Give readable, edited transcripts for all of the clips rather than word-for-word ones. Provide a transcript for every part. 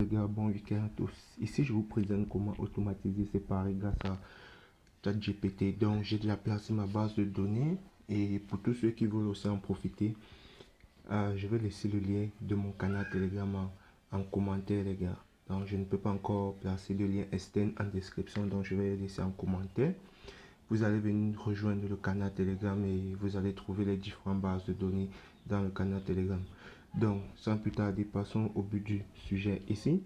Les gars, bon week-end à tous. Ici, je vous présente comment automatiser ces paris grâce à ChatGPT. Donc, j'ai déjà placé ma base de données et pour tous ceux qui veulent aussi en profiter, je vais laisser le lien de mon canal Telegram en commentaire, les gars. Donc, je ne peux pas encore placer de lien externe en description, donc je vais le laisser en commentaire. Vous allez venir rejoindre le canal Telegram et vous allez trouver les différentes bases de données dans le canal Telegram. Donc, sans plus tarder, passons au but du sujet ici.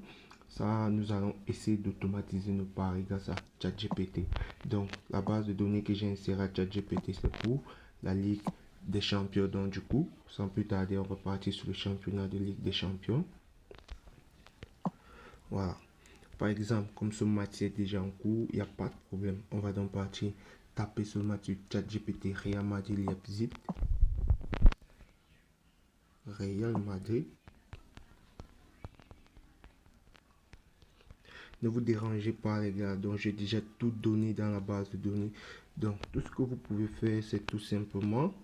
Ça, nous allons essayer d'automatiser nos paris grâce à ChatGPT. Donc, la base de données que j'ai insérée à ChatGPT, c'est pour la Ligue des Champions. Donc, du coup, sans plus tarder, on va partir sur le championnat de Ligue des Champions. Voilà. Par exemple, comme ce match est déjà en cours, il n'y a pas de problème. On va donc partir taper ce match sur ChatGPT Real Madrid Leipzig. Real Madrid. Ne vous dérangez pas les gars, donc j'ai déjà tout donné dans la base de données. Donc tout ce que vous pouvez faire, c'est tout simplement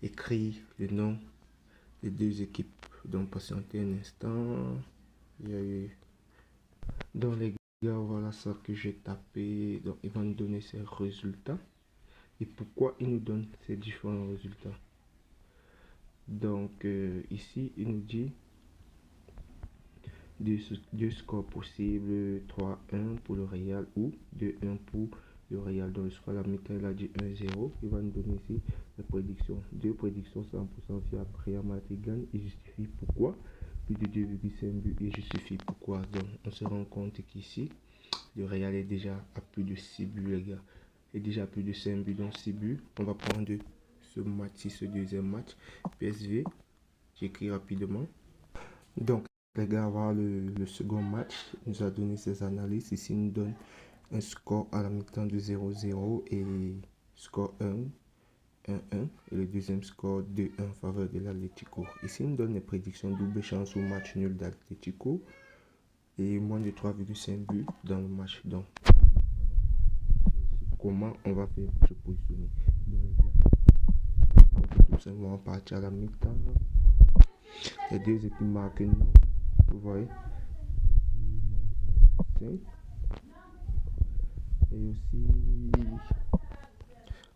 écrire le nom des deux équipes. Donc patientez un instant. Donc les gars, voilà ça que j'ai tapé. Donc il va nous donner ses résultats. Et pourquoi il nous donne ces différents résultats. Donc ici, il nous dit deux scores possibles, 3-1 pour le Real ou 2-1 pour le Real. Donc, le score à la mi-temps, il a dit 1-0. Il va nous donner ici les prédictions. Deux prédictions 100% fiables. Real Madrid gagne. Il justifie pourquoi. Plus de 2,5 buts. Il justifie pourquoi. Donc, on se rend compte qu'ici, le Real est déjà à plus de 6 buts, les gars. Il est déjà à plus de 5 buts, donc 6 buts. On va prendre ce match-ci, ce deuxième match. PSV, j'écris rapidement. Donc, les gars, voir le second match, il nous a donné ses analyses. Ici, il nous donne un score à la mi-temps de 0-0 et score 1-1. Et le deuxième score 2-1 en faveur de l'Atlético. Ici, il nous donne les prédictions double chance au match nul d'Atlético et moins de 3,5 buts dans le match. Donc, comment on va faire pour se positionner. Donc, les gars, on peut tout simplement partir à la mi-temps. Les deux équipes marquent non. Vous voyez. Et aussi,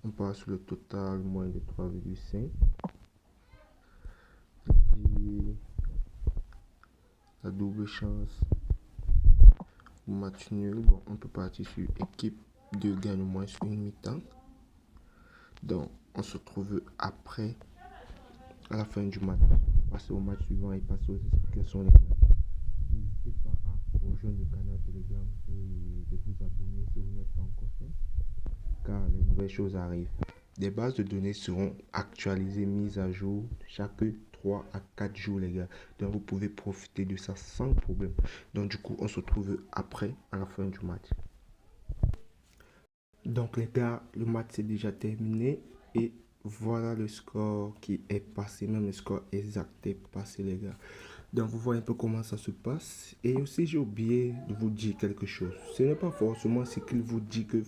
on passe sur le total moins de 3,5. La double chance au match nul. Bon, on peut partir sur équipe de gagne au moins sur une mi-temps. Donc, on se retrouve après, à la fin du match. Passer au match suivant et passer aux explications. N'hésitez pas à rejoindre le canal Telegram et de vous abonner si vous n'êtes pas encore fait, car les nouvelles choses arrivent. Des bases de données seront actualisées, mises à jour chaque 3 à 4 jours, les gars. Donc, vous pouvez profiter de ça sans problème. Donc, du coup, on se retrouve après, à la fin du match. Donc, les gars, le match c'est déjà terminé et voilà le score qui est passé, même le score exact est passé, les gars. Donc, vous voyez un peu comment ça se passe. Et aussi, j'ai oublié de vous dire quelque chose. Ce n'est pas forcément ce qu'il vous dit que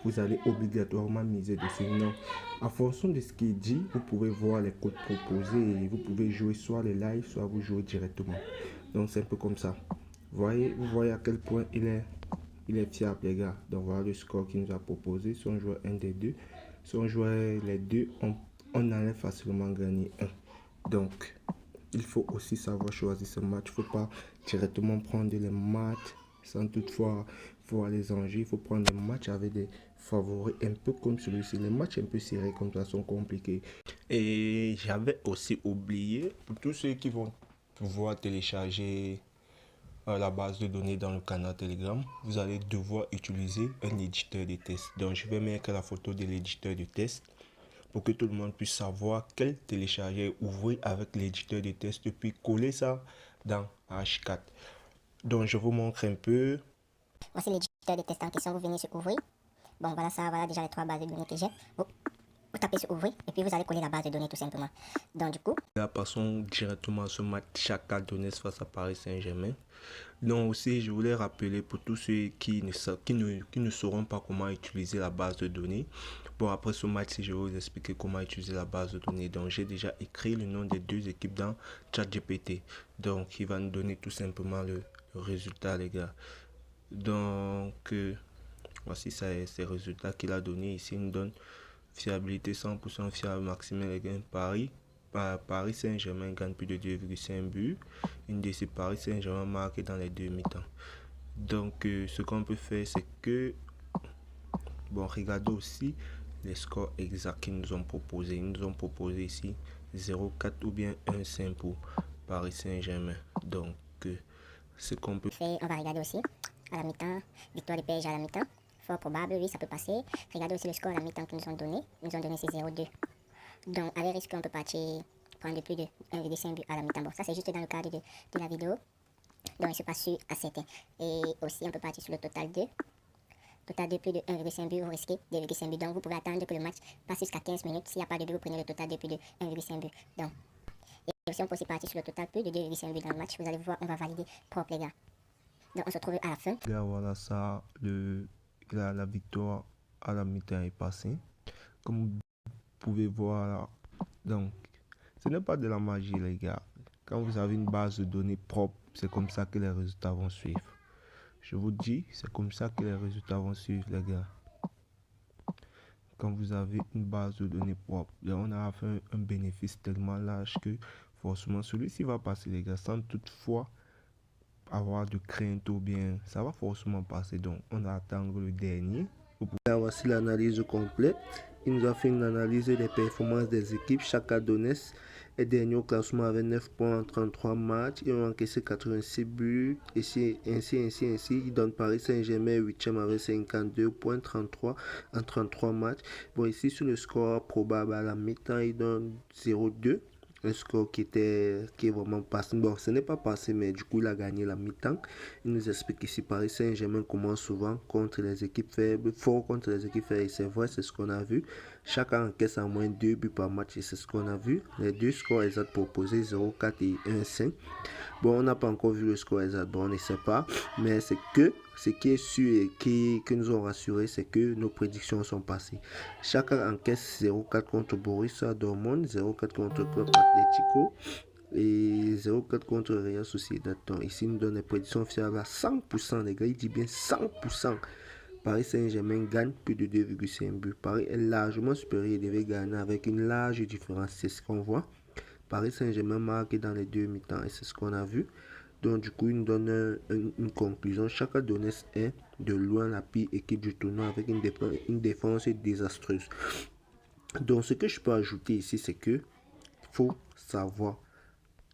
vous allez obligatoirement miser dessus. Non. En fonction de ce qu'il dit, vous pouvez voir les codes proposés et vous pouvez jouer soit les lives, soit vous jouez directement. Donc, c'est un peu comme ça. Vous voyez à quel point il est fiable, les gars. Donc, voilà le score qu'il nous a proposé. Si on jouait un des deux, si on jouait les deux, on allait facilement gagner un. Donc, il faut aussi savoir choisir ce match. Il ne faut pas directement prendre les matchs sans toutefois voir les enjeux. Il faut prendre des matchs avec des favoris un peu comme celui-ci. Les matchs un peu serrés comme ça sont compliqués. Et j'avais aussi oublié, pour tous ceux qui vont pouvoir télécharger la base de données dans le canal Telegram, vous allez devoir utiliser un éditeur de test. Donc, je vais mettre la photo de l'éditeur de test pour que tout le monde puisse savoir quel télécharger, ouvrir avec l'éditeur de test, puis coller ça dans H4. Donc, je vous montre un peu. Voici l'éditeur de test en question, vous venez sur ouvrir. Bon, voilà ça, voilà déjà les trois bases de données que j'ai. vous tapez sur ouvrir et puis vous allez coller la base de données tout simplement. Donc du coup, là, passons directement à ce match Shakhtar Donetsk face à Paris Saint-Germain. Donc aussi, je voulais rappeler pour tous ceux qui ne sauront pas comment utiliser la base de données. Bon, après ce match, je vais vous expliquer comment utiliser la base de données. Donc, j'ai déjà écrit le nom des deux équipes dans ChatGPT. Donc, il va nous donner tout simplement le résultat, les gars. Donc, voici ces résultats qu'il a donné ici. Il nous donne fiabilité 100% fiable, Maxime gagne Paris Saint-Germain gagne plus de 2,5 buts. Une de ces Paris Saint-Germain marqué dans les deux mi-temps. Donc, ce qu'on peut faire, c'est que, bon, regardez aussi les scores exacts qu'ils nous ont proposés. Ils nous ont proposé ici 0,4 ou bien 1,5 pour Paris Saint-Germain. Donc, ce qu'on peut faire, on va regarder aussi à la mi-temps, victoire du PSG à la mi-temps. Fort probable, oui, ça peut passer. Regardez aussi le score à la mi-temps qu'ils nous ont donné. Ils nous ont donné c'est 0,2. Donc, avec risque, on peut partir prendre plus de 1,5 but à la mi-temps. Bon, ça, c'est juste dans le cadre de la vidéo. Donc, je ne suis pas sûr à certain. Et aussi, on peut partir sur le total 2. Total 2, plus de 1,5 but, vous risquez 2,5 buts. Donc, vous pouvez attendre que le match passe jusqu'à 15 minutes. S'il n'y a pas de 2, vous prenez le total de plus de 1,5 but. Donc, et aussi, on peut aussi partir sur le total plus de 2,5 buts dans le match. Vous allez voir, on va valider propre, les gars. Donc, on se retrouve à la fin. Là, voilà ça, la victoire à la mi-temps est passée. Comme vous pouvez voir là, donc, ce n'est pas de la magie, les gars. Quand vous avez une base de données propre, c'est comme ça que les résultats vont suivre. Je vous dis, c'est comme ça que les résultats vont suivre, les gars. Quand vous avez une base de données propre, là, on a fait un bénéfice tellement large que forcément celui-ci va passer, les gars, sans toutefois avoir de crainte ou bien ça va forcément passer. Donc, on va attendre le dernier. Là, voici l'analyse complète. Il nous a fait une analyse des performances des équipes. Shakhtar Donetsk est dernier au classement avec 9 points en 33 matchs. Ils ont encaissé 86 buts. Et ainsi. Il donne Paris Saint-Germain 8e avec 52 points 33 en 33 matchs. Bon, ici, sur le score probable à la mi-temps, il donne 0-2. Un score qui est vraiment passé. Bon, ce n'est pas passé, mais du coup, il a gagné la mi-temps. Il nous explique ici Paris Saint-Germain commence souvent contre les équipes faibles, fort contre les équipes faibles. C'est vrai, c'est ce qu'on a vu. Chacun encaisse en moins 2 buts par match et c'est ce qu'on a vu. Les deux scores exacts proposés, 0,4 et 1,5. Bon, on n'a pas encore vu le score exact, bon, on ne sait pas. Mais c'est que ce qui est sûr et qui nous ont rassuré, c'est que nos prédictions sont passées. Chacun encaisse 0,4 contre Borussia Dortmund, 0,4 contre Club Atletico et 0,4 contre Real Sociedad. Donc ici, nous donne des prédictions fiables à 100%, les gars. Il dit bien 100%. Paris Saint-Germain gagne plus de 2,5 buts. Paris est largement supérieur. Il devait gagner avec une large différence. C'est ce qu'on voit. Paris Saint-Germain marque dans les deux mi-temps et c'est ce qu'on a vu. Donc du coup, il nous donne une conclusion. Shakhtar Donetsk est de loin la pire équipe du tournoi avec une défense désastreuse. Donc ce que je peux ajouter ici, c'est que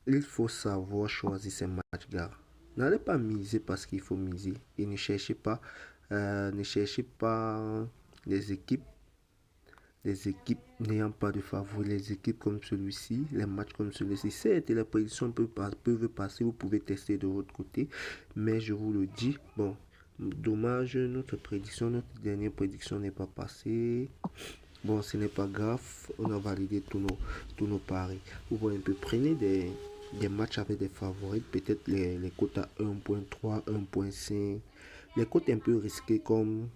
il faut savoir choisir ses matchs, gars. N'allez pas miser parce qu'il faut miser et ne cherchez pas les équipes n'ayant pas de favoris, les équipes comme celui-ci, les matchs comme celui-ci. Certes, les prédictions peuvent passer, vous pouvez tester de votre côté, mais je vous le dis, bon, dommage, notre dernière prédiction n'est pas passée. Bon, ce n'est pas grave, on a validé tous nos paris. Vous voyez un peu, prenez des matchs avec des favoris, peut-être les cotes à 1.3, 1.5, les cotes un peu risquées comme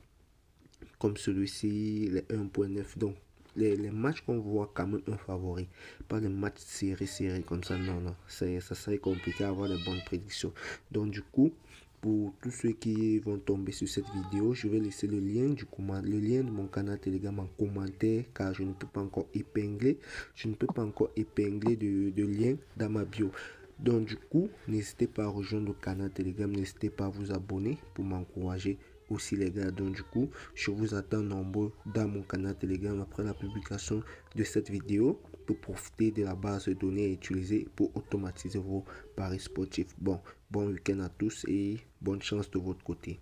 celui-ci, les 1.9. Donc, les matchs qu'on voit quand même un favori, pas les matchs serrés comme ça. Non, ça serait compliqué à avoir de bonnes prédictions. Donc, du coup, pour tous ceux qui vont tomber sur cette vidéo, je vais laisser le lien de mon canal Telegram en commentaire car je ne peux pas encore épingler. De lien dans ma bio. Donc du coup, n'hésitez pas à rejoindre le canal Telegram, n'hésitez pas à vous abonner pour m'encourager aussi les gars. Donc du coup, je vous attends nombreux dans mon canal Telegram après la publication de cette vidéo pour profiter de la base de données utilisée pour automatiser vos paris sportifs. Bon week-end à tous et bonne chance de votre côté.